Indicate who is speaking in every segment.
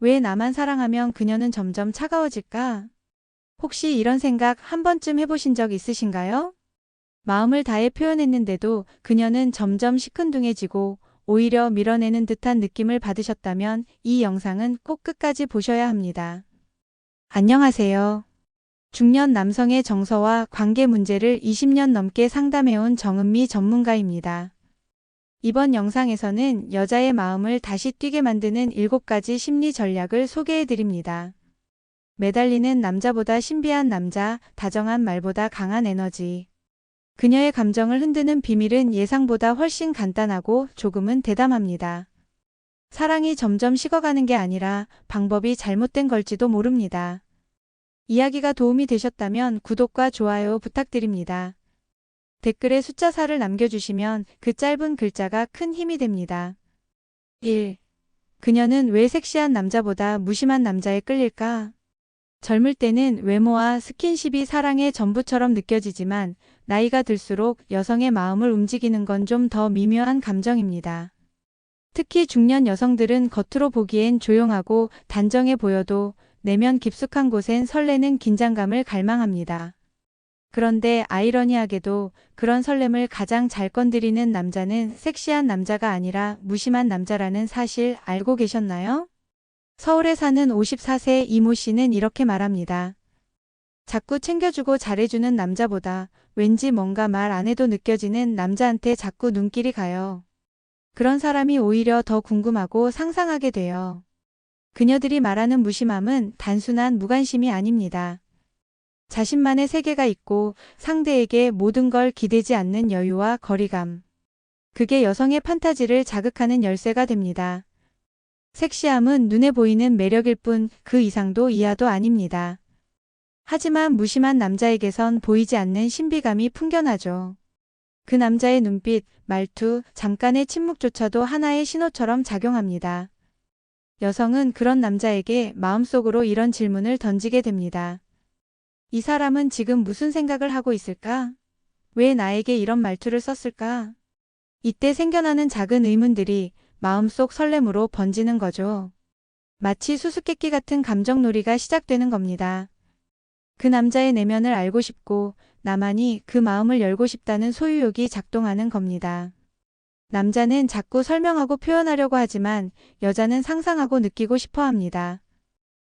Speaker 1: 왜 나만 사랑하면 그녀는 점점 차가워질까? 혹시 이런 생각 한 번쯤 해보신 적 있으신가요? 마음을 다해 표현했는데도 그녀는 점점 시큰둥해지고 오히려 밀어내는 듯한 느낌을 받으셨다면 이 영상은 꼭 끝까지 보셔야 합니다. 안녕하세요. 중년 남성의 정서와 관계 문제를 20년 넘게 상담해온 정은미 전문가입니다. 이번 영상에서는 여자의 마음을 다시 뛰게 만드는 7가지 심리 전략을 소개해드립니다. 매달리는 남자보다 신비한 남자, 다정한 말보다 강한 에너지. 그녀의 감정을 흔드는 비밀은 예상보다 훨씬 간단하고 조금은 대담합니다. 사랑이 점점 식어가는 게 아니라 방법이 잘못된 걸지도 모릅니다. 이야기가 도움이 되셨다면 구독과 좋아요 부탁드립니다. 댓글에 숫자 4를 남겨주시면 그 짧은 글자가 큰 힘이 됩니다. 1. 그녀는 왜 섹시한 남자보다 무심한 남자에 끌릴까? 젊을 때는 외모와 스킨십이 사랑의 전부처럼 느껴지지만 나이가 들수록 여성의 마음을 움직이는 건 좀 더 미묘한 감정입니다. 특히 중년 여성들은 겉으로 보기엔 조용하고 단정해 보여도 내면 깊숙한 곳엔 설레는 긴장감을 갈망합니다. 그런데 아이러니하게도 그런 설렘을 가장 잘 건드리는 남자는 섹시한 남자가 아니라 무심한 남자라는 사실 알고 계셨나요? 서울에 사는 54세 이모 씨는 이렇게 말합니다. 자꾸 챙겨주고 잘해주는 남자보다 왠지 뭔가 말 안 해도 느껴지는 남자한테 자꾸 눈길이 가요. 그런 사람이 오히려 더 궁금하고 상상하게 돼요. 그녀들이 말하는 무심함은 단순한 무관심이 아닙니다. 자신만의 세계가 있고 상대에게 모든 걸 기대지 않는 여유와 거리감. 그게 여성의 판타지를 자극하는 열쇠가 됩니다. 섹시함은 눈에 보이는 매력일 뿐 그 이상도 이하도 아닙니다. 하지만 무심한 남자에게선 보이지 않는 신비감이 풍겨나죠. 그 남자의 눈빛, 말투, 잠깐의 침묵조차도 하나의 신호처럼 작용합니다. 여성은 그런 남자에게 마음속으로 이런 질문을 던지게 됩니다. 이 사람은 지금 무슨 생각을 하고 있을까? 왜 나에게 이런 말투를 썼을까? 이때 생겨나는 작은 의문들이 마음속 설렘으로 번지는 거죠. 마치 수수께끼 같은 감정놀이가 시작되는 겁니다. 그 남자의 내면을 알고 싶고 나만이 그 마음을 열고 싶다는 소유욕이 작동하는 겁니다. 남자는 자꾸 설명하고 표현하려고 하지만 여자는 상상하고 느끼고 싶어 합니다.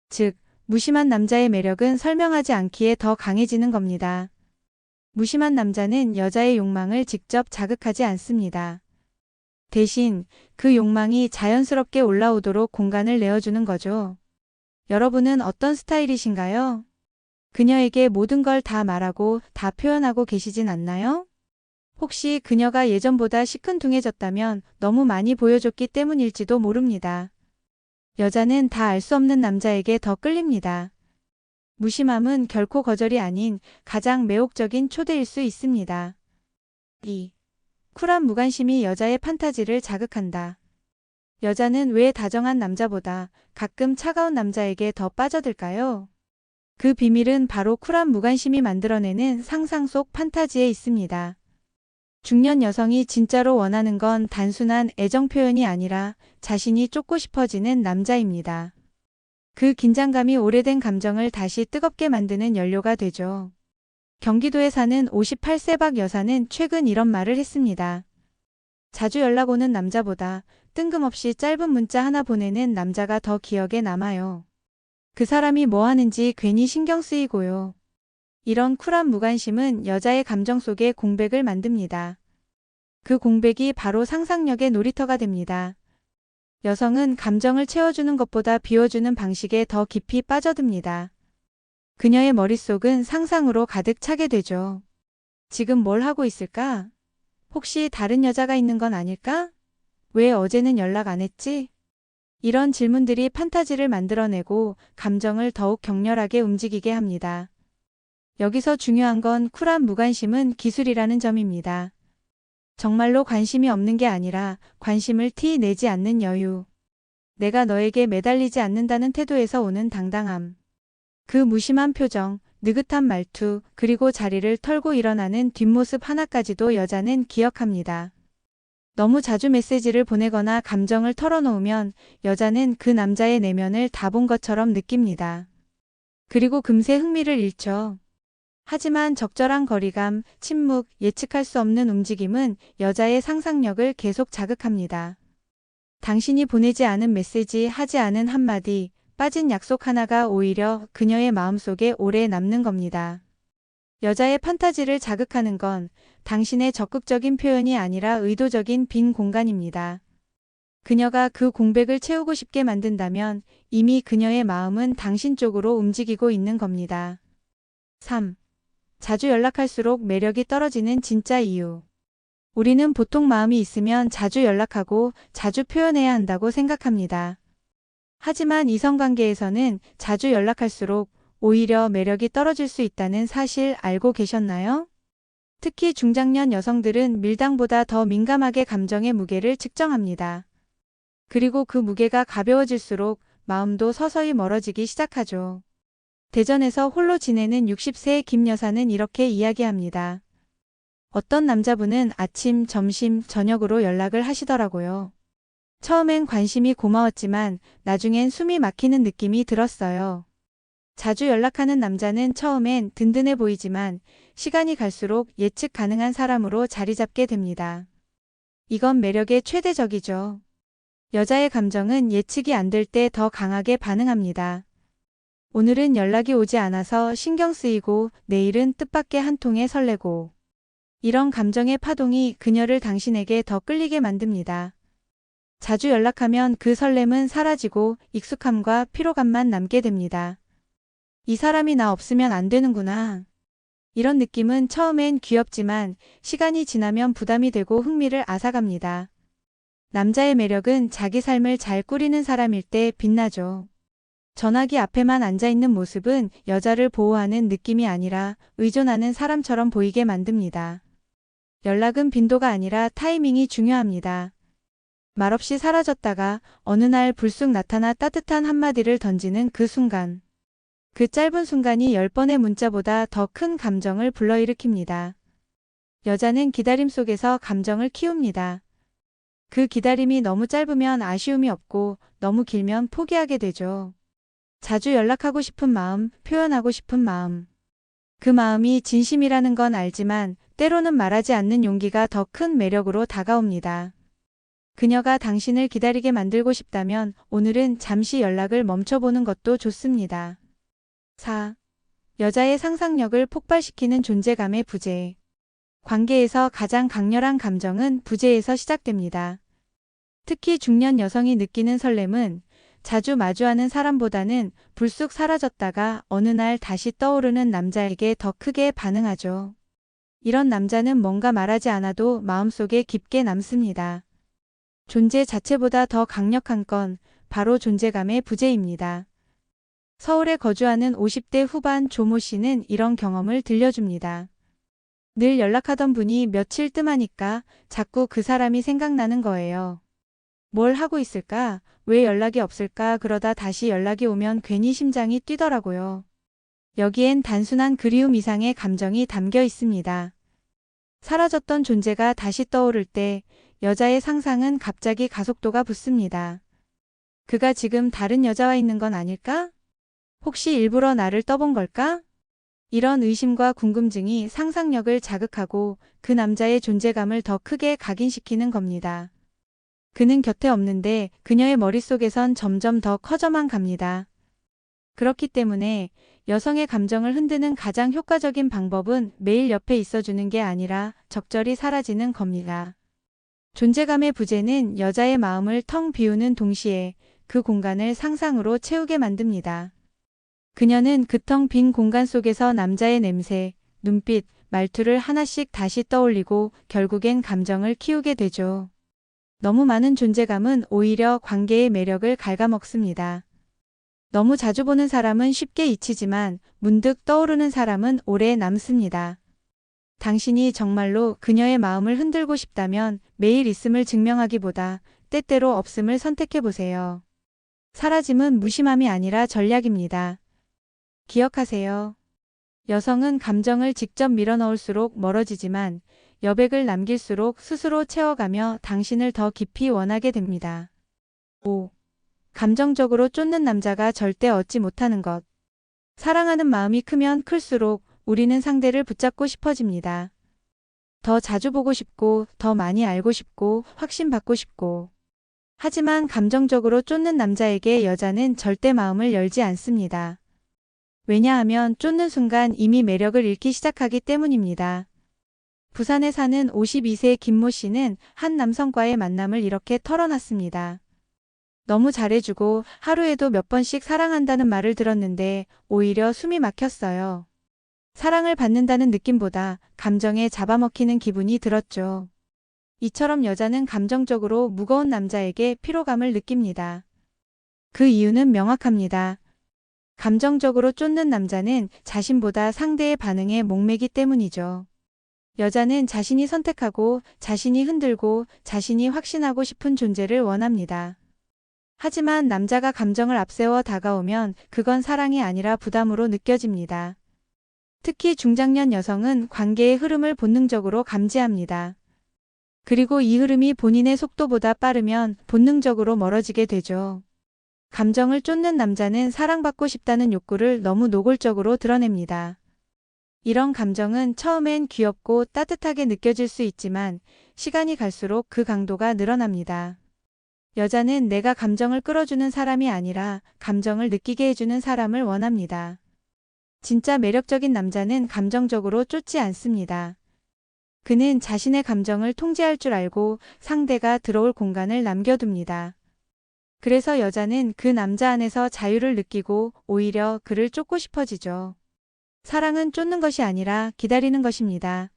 Speaker 1: 즉, 무심한 남자의 매력은 설명하지 않기에 더 강해지는 겁니다. 무심한 남자는 여자의 욕망을 직접 자극하지 않습니다. 대신 그 욕망이 자연스럽게 올라오도록 공간을 내어주는 거죠. 여러분은 어떤 스타일이신가요? 그녀에게 모든 걸 다 말하고 다 표현하고 계시진 않나요? 혹시 그녀가 예전보다 시큰둥해졌다면 너무 많이 보여줬기 때문일지도 모릅니다. 여자는 다 알 수 없는 남자에게 더 끌립니다. 무심함은 결코 거절이 아닌 가장 매혹적인 초대일 수 있습니다. 2. 쿨한 무관심이 여자의 판타지를 자극한다. 여자는 왜 다정한 남자보다 가끔 차가운 남자에게 더 빠져들까요? 그 비밀은 바로 쿨한 무관심이 만들어내는 상상 속 판타지에 있습니다. 중년 여성이 진짜로 원하는 건 단순한 애정 표현이 아니라 자신이 쫓고 싶어지는 남자입니다. 그 긴장감이 오래된 감정을 다시 뜨겁게 만드는 연료가 되죠. 경기도에 사는 58세 박 여사는 최근 이런 말을 했습니다. 자주 연락 오는 남자보다 뜬금없이 짧은 문자 하나 보내는 남자가 더 기억에 남아요. 그 사람이 뭐 하는지 괜히 신경 쓰이고요. 이런 쿨한 무관심은 여자의 감정 속에 공백을 만듭니다. 그 공백이 바로 상상력의 놀이터가 됩니다. 여성은 감정을 채워주는 것보다 비워주는 방식에 더 깊이 빠져듭니다. 그녀의 머릿속은 상상으로 가득 차게 되죠. 지금 뭘 하고 있을까? 혹시 다른 여자가 있는 건 아닐까? 왜 어제는 연락 안 했지? 이런 질문들이 판타지를 만들어내고 감정을 더욱 격렬하게 움직이게 합니다. 여기서 중요한 건 쿨한 무관심은 기술이라는 점입니다. 정말로 관심이 없는 게 아니라 관심을 티 내지 않는 여유. 내가 너에게 매달리지 않는다는 태도에서 오는 당당함. 그 무심한 표정, 느긋한 말투, 그리고 자리를 털고 일어나는 뒷모습 하나까지도 여자는 기억합니다. 너무 자주 메시지를 보내거나 감정을 털어놓으면 여자는 그 남자의 내면을 다 본 것처럼 느낍니다. 그리고 금세 흥미를 잃죠. 하지만 적절한 거리감, 침묵, 예측할 수 없는 움직임은 여자의 상상력을 계속 자극합니다. 당신이 보내지 않은 메시지, 하지 않은 한마디, 빠진 약속 하나가 오히려 그녀의 마음속에 오래 남는 겁니다. 여자의 판타지를 자극하는 건 당신의 적극적인 표현이 아니라 의도적인 빈 공간입니다. 그녀가 그 공백을 채우고 싶게 만든다면 이미 그녀의 마음은 당신 쪽으로 움직이고 있는 겁니다. 3. 자주 연락할수록 매력이 떨어지는 진짜 이유. 우리는 보통 마음이 있으면 자주 연락하고 자주 표현해야 한다고 생각합니다. 하지만 이성관계에서는 자주 연락할수록 오히려 매력이 떨어질 수 있다는 사실 알고 계셨나요? 특히 중장년 여성들은 밀당보다 더 민감하게 감정의 무게를 측정합니다. 그리고 그 무게가 가벼워질수록 마음도 서서히 멀어지기 시작하죠. 대전에서 홀로 지내는 60세의 김 여사는 이렇게 이야기합니다. 어떤 남자분은 아침, 점심, 저녁으로 연락을 하시더라고요. 처음엔 관심이 고마웠지만 나중엔 숨이 막히는 느낌이 들었어요. 자주 연락하는 남자는 처음엔 든든해 보이지만 시간이 갈수록 예측 가능한 사람으로 자리 잡게 됩니다. 이건 매력의 최대적이죠. 여자의 감정은 예측이 안 될 때 더 강하게 반응합니다. 오늘은 연락이 오지 않아서 신경 쓰이고 내일은 뜻밖의 한 통에 설레고. 이런 감정의 파동이 그녀를 당신에게 더 끌리게 만듭니다. 자주 연락하면 그 설렘은 사라지고 익숙함과 피로감만 남게 됩니다. 이 사람이 나 없으면 안 되는구나. 이런 느낌은 처음엔 귀엽지만 시간이 지나면 부담이 되고 흥미를 앗아갑니다. 남자의 매력은 자기 삶을 잘 꾸리는 사람일 때 빛나죠. 전화기 앞에만 앉아있는 모습은 여자를 보호하는 느낌이 아니라 의존하는 사람처럼 보이게 만듭니다. 연락은 빈도가 아니라 타이밍이 중요합니다. 말없이 사라졌다가 어느 날 불쑥 나타나 따뜻한 한마디를 던지는 그 순간. 그 짧은 순간이 10번의 문자보다 더 큰 감정을 불러일으킵니다. 여자는 기다림 속에서 감정을 키웁니다. 그 기다림이 너무 짧으면 아쉬움이 없고 너무 길면 포기하게 되죠. 자주 연락하고 싶은 마음, 표현하고 싶은 마음. 그 마음이 진심이라는 건 알지만 때로는 말하지 않는 용기가 더 큰 매력으로 다가옵니다. 그녀가 당신을 기다리게 만들고 싶다면 오늘은 잠시 연락을 멈춰보는 것도 좋습니다. 4. 여자의 상상력을 폭발시키는 존재감의 부재. 관계에서 가장 강렬한 감정은 부재에서 시작됩니다. 특히 중년 여성이 느끼는 설렘은 자주 마주하는 사람보다는 불쑥 사라졌다가 어느 날 다시 떠오르는 남자에게 더 크게 반응하죠. 이런 남자는 뭔가 말하지 않아도 마음속에 깊게 남습니다. 존재 자체보다 더 강력한 건 바로 존재감의 부재입니다. 서울에 거주하는 50대 후반 조모 씨는 이런 경험을 들려줍니다. 늘 연락하던 분이 며칠 뜸하니까 자꾸 그 사람이 생각나는 거예요. 뭘 하고 있을까? 왜 연락이 없을까? 그러다 다시 연락이 오면 괜히 심장이 뛰더라고요. 여기엔 단순한 그리움 이상의 감정이 담겨 있습니다. 사라졌던 존재가 다시 떠오를 때 여자의 상상은 갑자기 가속도가 붙습니다. 그가 지금 다른 여자와 있는 건 아닐까? 혹시 일부러 나를 떠본 걸까? 이런 의심과 궁금증이 상상력을 자극하고 그 남자의 존재감을 더 크게 각인시키는 겁니다. 그는 곁에 없는데 그녀의 머릿속에선 점점 더 커져만 갑니다. 그렇기 때문에 여성의 감정을 흔드는 가장 효과적인 방법은 매일 옆에 있어주는 게 아니라 적절히 사라지는 겁니다. 존재감의 부재는 여자의 마음을 텅 비우는 동시에 그 공간을 상상으로 채우게 만듭니다. 그녀는 그 텅 빈 공간 속에서 남자의 냄새, 눈빛, 말투를 하나씩 다시 떠올리고 결국엔 감정을 키우게 되죠. 너무 많은 존재감은 오히려 관계의 매력을 갉아먹습니다. 너무 자주 보는 사람은 쉽게 잊히지만 문득 떠오르는 사람은 오래 남습니다. 당신이 정말로 그녀의 마음을 흔들고 싶다면 매일 있음을 증명하기보다 때때로 없음을 선택해보세요. 사라짐은 무심함이 아니라 전략입니다. 기억하세요. 여성은 감정을 직접 밀어넣을수록 멀어지지만 여백을 남길수록 스스로 채워가며 당신을 더 깊이 원하게 됩니다. 5. 감정적으로 쫓는 남자가 절대 얻지 못하는 것. 사랑하는 마음이 크면 클수록 우리는 상대를 붙잡고 싶어집니다. 더 자주 보고 싶고, 더 많이 알고 싶고, 확신받고 싶고. 하지만 감정적으로 쫓는 남자에게 여자는 절대 마음을 열지 않습니다. 왜냐하면 쫓는 순간 이미 매력을 잃기 시작하기 때문입니다. 부산에 사는 52세 김모 씨는 한 남성과의 만남을 이렇게 털어놨습니다. 너무 잘해주고 하루에도 몇 번씩 사랑한다는 말을 들었는데 오히려 숨이 막혔어요. 사랑을 받는다는 느낌보다 감정에 잡아먹히는 기분이 들었죠. 이처럼 여자는 감정적으로 무거운 남자에게 피로감을 느낍니다. 그 이유는 명확합니다. 감정적으로 쫓는 남자는 자신보다 상대의 반응에 목매기 때문이죠. 여자는 자신이 선택하고 자신이 흔들고 자신이 확신하고 싶은 존재를 원합니다. 하지만 남자가 감정을 앞세워 다가오면 그건 사랑이 아니라 부담으로 느껴집니다. 특히 중장년 여성은 관계의 흐름을 본능적으로 감지합니다. 그리고 이 흐름이 본인의 속도보다 빠르면 본능적으로 멀어지게 되죠. 감정을 쫓는 남자는 사랑받고 싶다는 욕구를 너무 노골적으로 드러냅니다. 이런 감정은 처음엔 귀엽고 따뜻하게 느껴질 수 있지만 시간이 갈수록 그 강도가 늘어납니다. 여자는 내가 감정을 끌어주는 사람이 아니라 감정을 느끼게 해주는 사람을 원합니다. 진짜 매력적인 남자는 감정적으로 쫓지 않습니다. 그는 자신의 감정을 통제할 줄 알고 상대가 들어올 공간을 남겨둡니다. 그래서 여자는 그 남자 안에서 자유를 느끼고 오히려 그를 쫓고 싶어지죠. 사랑은 쫓는 것이 아니라 기다리는 것입니다.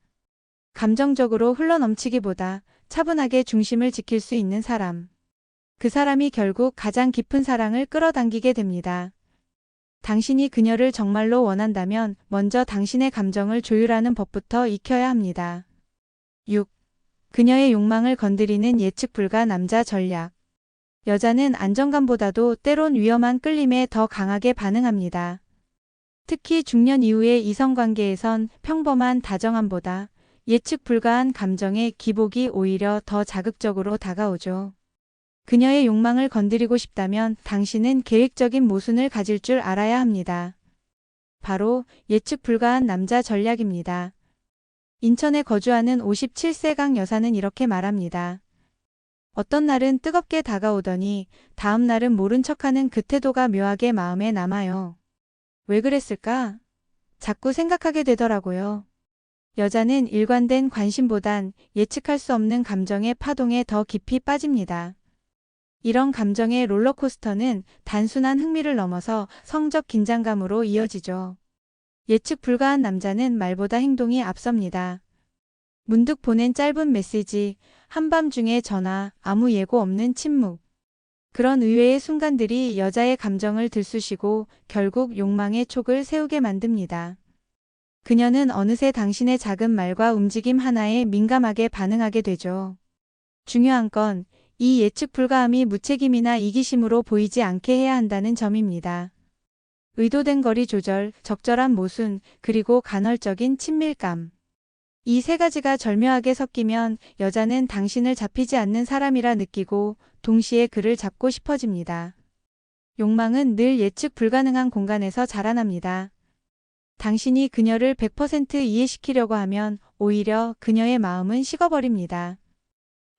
Speaker 1: 감정적으로 흘러넘치기보다 차분하게 중심을 지킬 수 있는 사람. 그 사람이 결국 가장 깊은 사랑을 끌어당기게 됩니다. 당신이 그녀를 정말로 원한다면 먼저 당신의 감정을 조율하는 법부터 익혀야 합니다. 6. 그녀의 욕망을 건드리는 예측 불가 남자 전략. 여자는 안정감보다도 때론 위험한 끌림에 더 강하게 반응합니다. 특히 중년 이후의 이성관계에선 평범한 다정함보다 예측 불가한 감정의 기복이 오히려 더 자극적으로 다가오죠. 그녀의 욕망을 건드리고 싶다면 당신은 계획적인 모순을 가질 줄 알아야 합니다. 바로 예측 불가한 남자 전략입니다. 인천에 거주하는 57세강 여사는 이렇게 말합니다. 어떤 날은 뜨겁게 다가오더니 다음 날은 모른 척하는 그 태도가 묘하게 마음에 남아요. 왜 그랬을까? 자꾸 생각하게 되더라고요. 여자는 일관된 관심보단 예측할 수 없는 감정의 파동에 더 깊이 빠집니다. 이런 감정의 롤러코스터는 단순한 흥미를 넘어서 성적 긴장감으로 이어지죠. 예측 불가한 남자는 말보다 행동이 앞섭니다. 문득 보낸 짧은 메시지, 한밤중에 전화, 아무 예고 없는 침묵. 그런 의외의 순간들이 여자의 감정을 들쑤시고 결국 욕망의 촉을 세우게 만듭니다. 그녀는 어느새 당신의 작은 말과 움직임 하나에 민감하게 반응하게 되죠. 중요한 건 이 예측 불가함이 무책임이나 이기심으로 보이지 않게 해야 한다는 점입니다. 의도된 거리 조절, 적절한 모순, 그리고 간헐적인 친밀감. 이 세 가지가 절묘하게 섞이면 여자는 당신을 잡히지 않는 사람이라 느끼고 동시에 그를 잡고 싶어집니다. 욕망은 늘 예측 불가능한 공간에서 자라납니다. 당신이 그녀를 100% 이해시키려고 하면 오히려 그녀의 마음은 식어버립니다.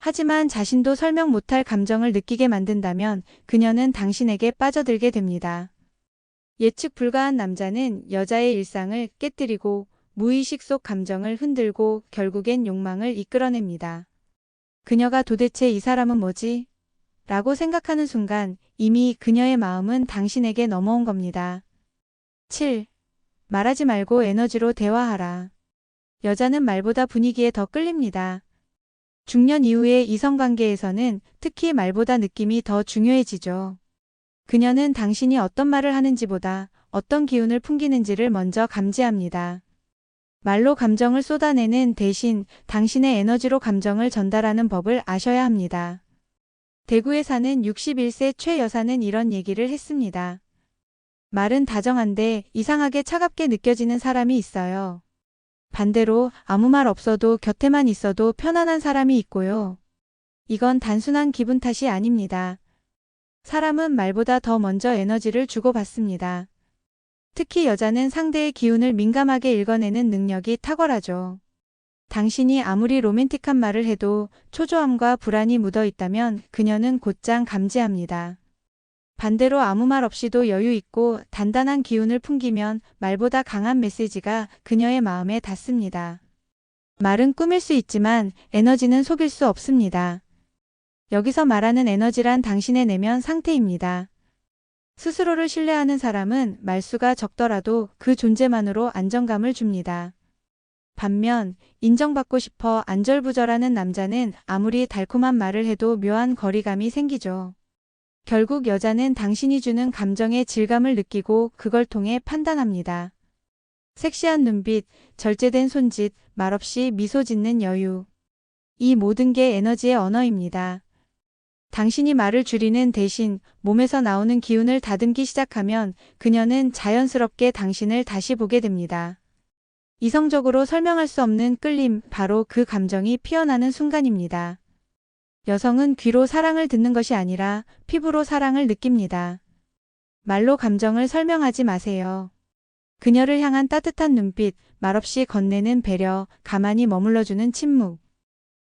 Speaker 1: 하지만 자신도 설명 못할 감정을 느끼게 만든다면 그녀는 당신에게 빠져들게 됩니다. 예측 불가한 남자는 여자의 일상을 깨뜨리고 무의식 속 감정을 흔들고 결국엔 욕망을 이끌어냅니다. 그녀가 도대체 이 사람은 뭐지? 라고 생각하는 순간 이미 그녀의 마음은 당신에게 넘어온 겁니다. 7. 말하지 말고 에너지로 대화하라. 여자는 말보다 분위기에 더 끌립니다. 중년 이후의 이성관계에서는 특히 말보다 느낌이 더 중요해지죠. 그녀는 당신이 어떤 말을 하는지보다 어떤 기운을 풍기는지를 먼저 감지합니다. 말로 감정을 쏟아내는 대신 당신의 에너지로 감정을 전달하는 법을 아셔야 합니다. 대구에 사는 61세 최 여사는 이런 얘기를 했습니다. 말은 다정한데 이상하게 차갑게 느껴지는 사람이 있어요. 반대로 아무 말 없어도 곁에만 있어도 편안한 사람이 있고요. 이건 단순한 기분 탓이 아닙니다. 사람은 말보다 더 먼저 에너지를 주고받습니다. 특히 여자는 상대의 기운을 민감하게 읽어내는 능력이 탁월하죠. 당신이 아무리 로맨틱한 말을 해도 초조함과 불안이 묻어 있다면 그녀는 곧장 감지합니다. 반대로 아무 말 없이도 여유 있고 단단한 기운을 풍기면 말보다 강한 메시지가 그녀의 마음에 닿습니다. 말은 꾸밀 수 있지만 에너지는 속일 수 없습니다. 여기서 말하는 에너지란 당신의 내면 상태입니다. 스스로를 신뢰하는 사람은 말수가 적더라도 그 존재만으로 안정감을 줍니다. 반면 인정받고 싶어 안절부절하는 남자는 아무리 달콤한 말을 해도 묘한 거리감이 생기죠. 결국 여자는 당신이 주는 감정의 질감을 느끼고 그걸 통해 판단합니다. 섹시한 눈빛, 절제된 손짓, 말없이 미소 짓는 여유. 이 모든 게 에너지의 언어입니다. 당신이 말을 줄이는 대신 몸에서 나오는 기운을 다듬기 시작하면 그녀는 자연스럽게 당신을 다시 보게 됩니다. 이성적으로 설명할 수 없는 끌림, 바로 그 감정이 피어나는 순간입니다. 여성은 귀로 사랑을 듣는 것이 아니라 피부로 사랑을 느낍니다. 말로 감정을 설명하지 마세요. 그녀를 향한 따뜻한 눈빛, 말없이 건네는 배려, 가만히 머물러주는 침묵.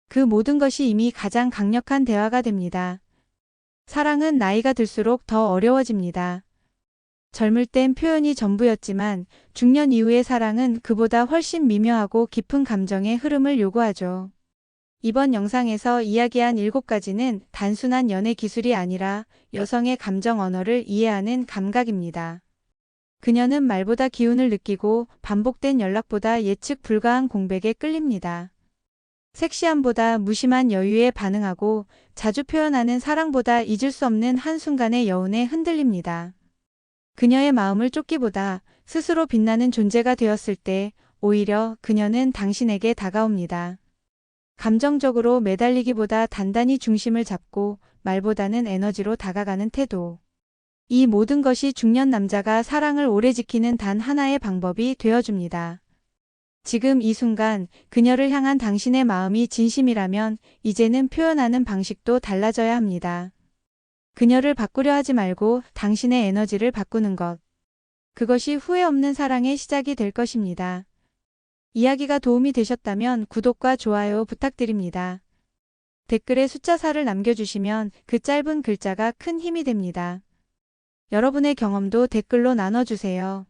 Speaker 1: 그 모든 것이 이미 가장 강력한 대화가 됩니다. 사랑은 나이가 들수록 더 어려워집니다. 젊을 땐 표현이 전부였지만 중년 이후의 사랑은 그보다 훨씬 미묘하고 깊은 감정의 흐름을 요구하죠. 이번 영상에서 이야기한 7가지는 단순한 연애 기술이 아니라 여성의 감정 언어를 이해하는 감각입니다. 그녀는 말보다 기운을 느끼고 반복된 연락보다 예측 불가한 공백에 끌립니다. 섹시함보다 무심한 여유에 반응하고 자주 표현하는 사랑보다 잊을 수 없는 한순간의 여운에 흔들립니다. 그녀의 마음을 쫓기보다 스스로 빛나는 존재가 되었을 때 오히려 그녀는 당신에게 다가옵니다. 감정적으로 매달리기보다 단단히 중심을 잡고 말보다는 에너지로 다가가는 태도. 이 모든 것이 중년 남자가 사랑을 오래 지키는 단 하나의 방법이 되어줍니다. 지금 이 순간 그녀를 향한 당신의 마음이 진심이라면 이제는 표현하는 방식도 달라져야 합니다. 그녀를 바꾸려 하지 말고 당신의 에너지를 바꾸는 것. 그것이 후회 없는 사랑의 시작이 될 것입니다. 이야기가 도움이 되셨다면 구독과 좋아요 부탁드립니다. 댓글에 숫자 4를 남겨주시면 그 짧은 글자가 큰 힘이 됩니다. 여러분의 경험도 댓글로 나눠주세요.